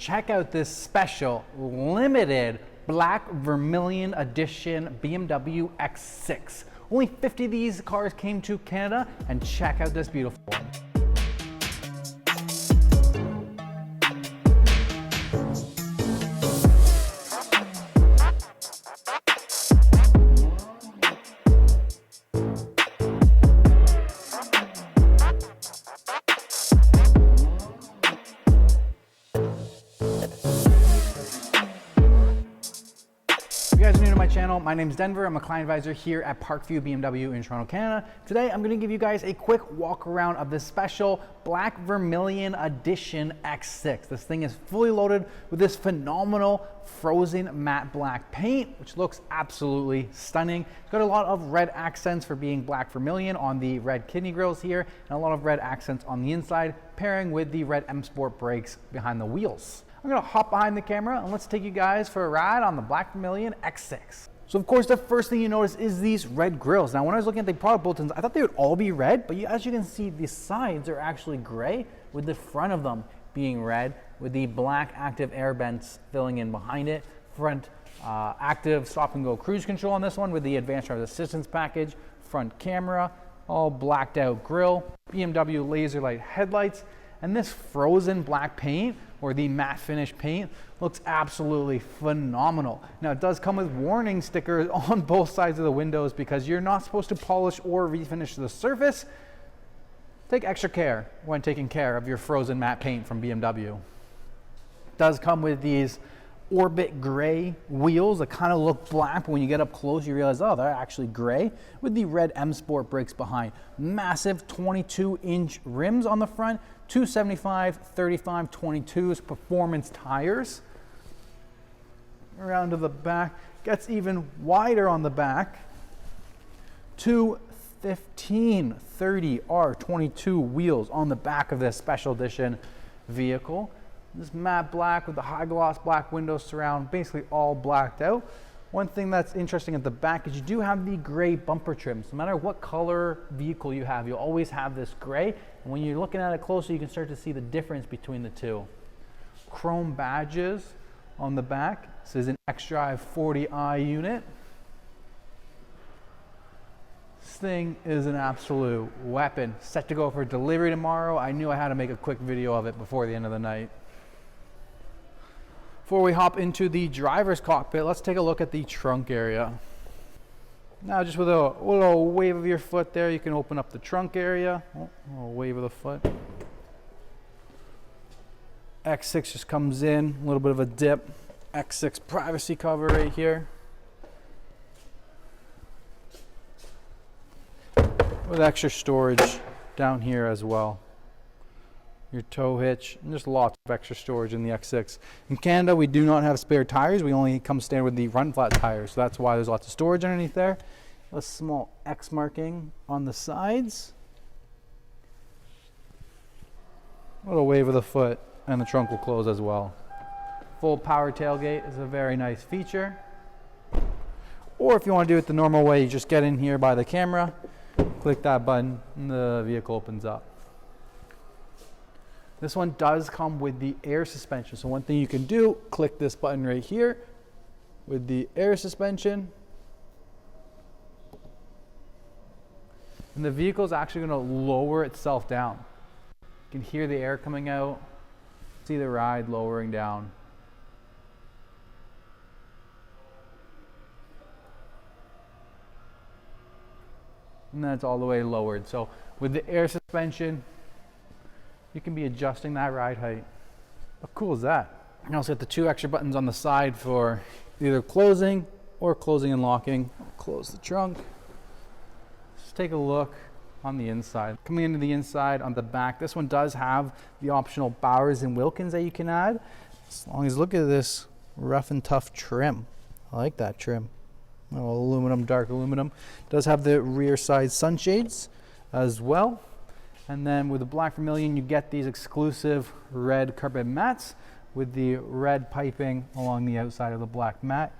check out this special limited black Vermillion Edition BMW X6. Only 50 of these cars came to Canada, and check out this beautiful one. If you guys are new to my channel, my name's Denver. I'm a client advisor here at Parkview BMW in Toronto, Canada. Today, I'm gonna give you guys a quick walk around of this special black Vermillion Edition X6. This thing is fully loaded with this phenomenal frozen matte black paint, which looks absolutely stunning. It's got a lot of red accents for being black Vermilion on the red kidney grills here, and a lot of red accents on the inside, pairing with the red M Sport brakes behind the wheels. I'm gonna hop behind the camera and let's take you guys for a ride on the black Vermillion X6. So of course, the first thing you notice is these red grills. Now, when I was looking at the product bulletins, I thought they would all be red, but as you can see, the sides are actually gray, with the front of them being red, with the black active air vents filling in behind it. Front active stop and go cruise control on this one with the advanced driver assistance package. Front camera, all blacked out grille, BMW laser light headlights, and this frozen black paint, or the matte finish paint, looks absolutely phenomenal. Now, it does come with warning stickers on both sides of the windows because you're not supposed to polish or refinish the surface. Take extra care when taking care of your frozen matte paint from BMW. It does come with these orbit gray wheels that kind of look black, but when you get up close you realize, oh, they're actually gray, with the red M Sport brakes behind. Massive 22-inch rims on the front, 275 35 22s performance tires. Around to the back, gets even wider on the back. Two 15 30 R22 wheels on the back of this special edition vehicle. This matte black with the high gloss black window surround, basically all blacked out. One thing that's interesting at the back is you do have the gray bumper trims. No matter what color vehicle you have, you'll always have this gray. And when you're looking at it closer, you can start to see the difference between the two. Chrome badges on the back. This is an xDrive 40i unit. This thing is an absolute weapon. Set to go for delivery tomorrow. I knew I had to make a quick video of it before the end of the night. Before we hop into the driver's cockpit, let's take a look at the trunk area. Now, just with a little wave of your foot there, you can open up the trunk area. Oh, a little wave of the foot. X6 just comes in, a little bit of a dip. X6 privacy cover right here. With extra storage down here as well. Your tow hitch, and just lots of extra storage in the X6. In Canada, we do not have spare tires. We only come standard with the run flat tires, so that's why there's lots of storage underneath there. A small X marking on the sides. A little wave of the foot, and the trunk will close as well. Full power tailgate is a very nice feature. Or if you want to do it the normal way, you just get in here by the camera, click that button, and the vehicle opens up. This one does come with the air suspension. So one thing you can do, click this button right here with the air suspension. And the vehicle is actually going to lower itself down. You can hear the air coming out, see the ride lowering down. And then it's all the way lowered. So with the air suspension, you can be adjusting that ride height. How cool is that? You also get the two extra buttons on the side for either closing or closing and locking. I'll close the trunk. Just take a look on the inside. Coming into the inside on the back, this one does have the optional Bowers and Wilkins that you can add. As long as, look at this rough and tough trim. I like that trim. Aluminum, dark aluminum. Does have the rear side sunshades as well. And then with the black Vermillion, you get these exclusive red carpet mats with the red piping along the outside of the black mat.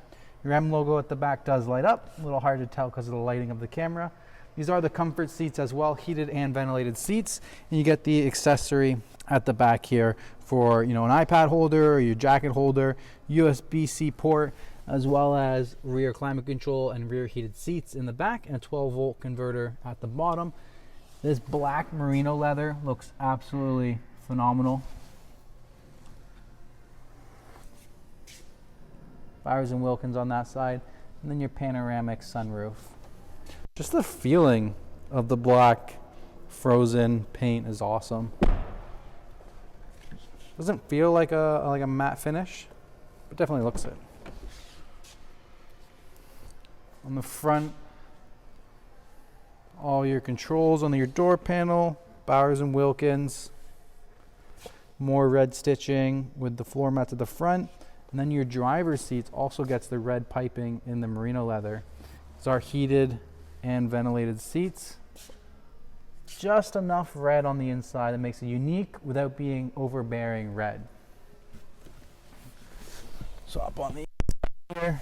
Your M logo at the back does light up. A little hard to tell because of the lighting of the camera. These are the comfort seats as well, heated and ventilated seats. And you get the accessory at the back here for, you know, an iPad holder or your jacket holder, USB-C port, as well as rear climate control and rear heated seats in the back, and a 12-volt converter at the bottom. This black merino leather looks absolutely phenomenal. Bowers & Wilkins on that side, and then your panoramic sunroof. Just the feeling of the black frozen paint is awesome. Doesn't feel like a matte finish, but definitely looks it. On the front, all your controls on your door panel, Bowers & Wilkins. More red stitching with the floor mats at the front. And then your driver's seats also gets the red piping in the merino leather. These are heated and ventilated seats. Just enough red on the inside that makes it unique without being overbearing red. So up on the inside here.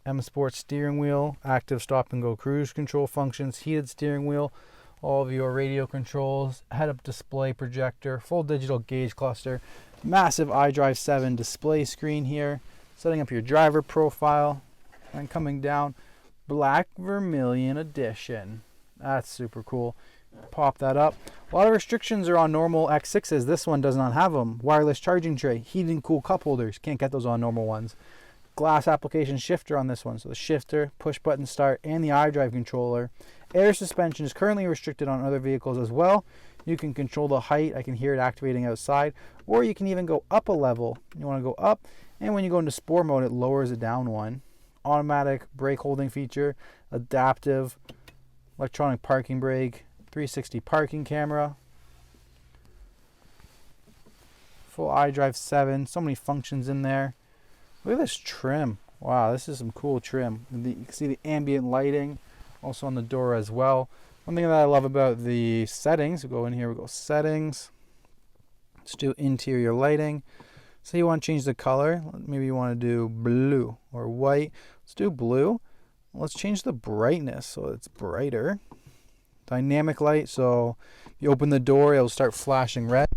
M Sport steering wheel, active stop and go cruise control functions, heated steering wheel, all of your radio controls, head-up display projector, full digital gauge cluster, massive iDrive 7 display screen here, setting up your driver profile, and coming down, black Vermillion Edition. That's super cool. Pop that up. A lot of restrictions are on normal X6s. This one does not have them. Wireless charging tray, heated and cool cup holders. Can't get those on normal ones. Glass application shifter on this one. So the shifter, push button start, and the iDrive controller. Air suspension is currently restricted on other vehicles as well. You can control the height. I can hear it activating outside. Or you can even go up a level. You want to go up, and when you go into sport mode, it lowers it down one. Automatic brake holding feature, adaptive electronic parking brake, 360 parking camera, full iDrive 7, so many functions in there. Look at this trim. Wow, this is some cool trim. You can see the ambient lighting also on the door as well. One thing that I love about the settings, we'll go in here, we'll go settings. Let's do interior lighting. Say you want to change the color. Maybe you want to do blue or white. Let's do blue. Let's change the brightness so it's brighter. Dynamic light, so you open the door, it'll start flashing red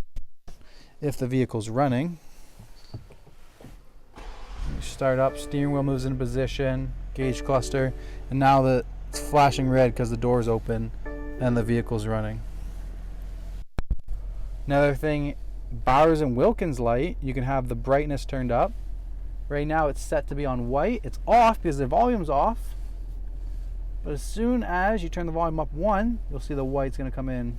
if the vehicle's running. You start up, steering wheel moves into position, gauge cluster, and now that it's flashing red because the door's open and the vehicle's running. Another thing, Bowers & Wilkins light, you can have the brightness turned up. Right now it's set to be on white. It's off because the volume's off. But as soon as you turn the volume up 1, you'll see the white's going to come in.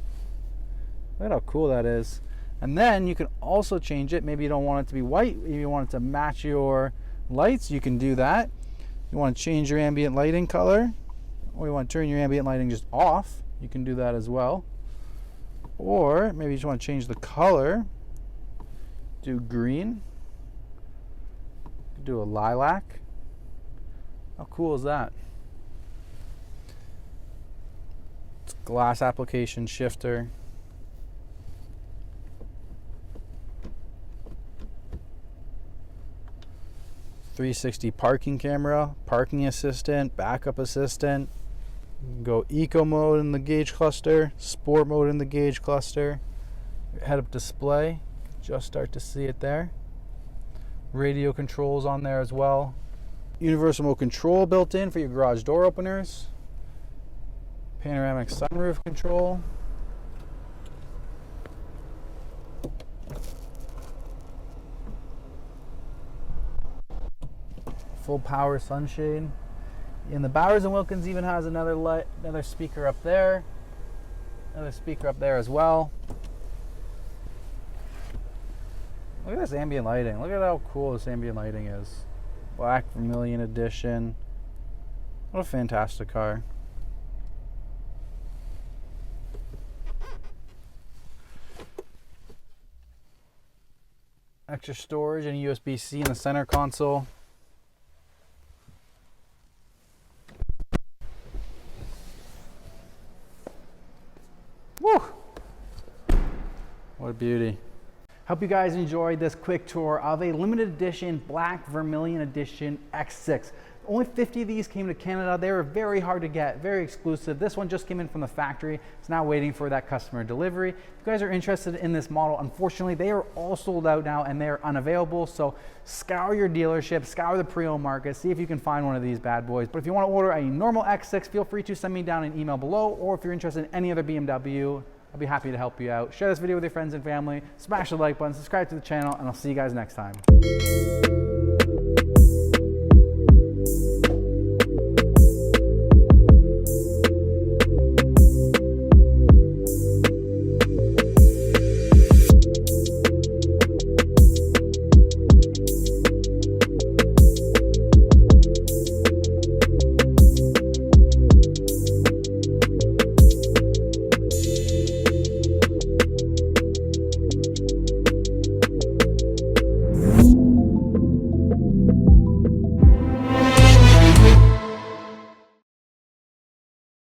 Look at how cool that is. And then you can also change it. Maybe you don't want it to be white. If you want it to match your lights, you can do that. You want to change your ambient lighting color, or you want to turn your ambient lighting just off, you can do that as well. Or maybe you just want to change the color. Do green. Do a lilac. How cool is that? It's glass application shifter. .360 parking camera, parking assistant, backup assistant. Go eco mode in the gauge cluster, sport mode in the gauge cluster. Head-up display, just start to see it there. Radio controls on there as well. Universal remote control built in for your garage door openers. Panoramic sunroof control. Full power sunshade. And the Bowers & Wilkins even has another speaker up there. Another speaker up there as well. Look at this ambient lighting. Look at how cool this ambient lighting is. Black Vermillion Edition. What a fantastic car. Extra storage and USB-C in the center console. Woo! What a beauty. Hope you guys enjoyed this quick tour of a limited edition black Vermillion Edition X6. Only 50 of these came to Canada. They were very hard to get, very exclusive. This one just came in from the factory. It's now waiting for that customer delivery. If you guys are interested in this model, unfortunately, they are all sold out now and they're unavailable. So scour your dealership, scour the pre-owned market, see if you can find one of these bad boys. But if you want to order a normal X6, feel free to send me down an email below, or if you're interested in any other BMW, I'll be happy to help you out. Share this video with your friends and family, smash the like button, subscribe to the channel, and I'll see you guys next time.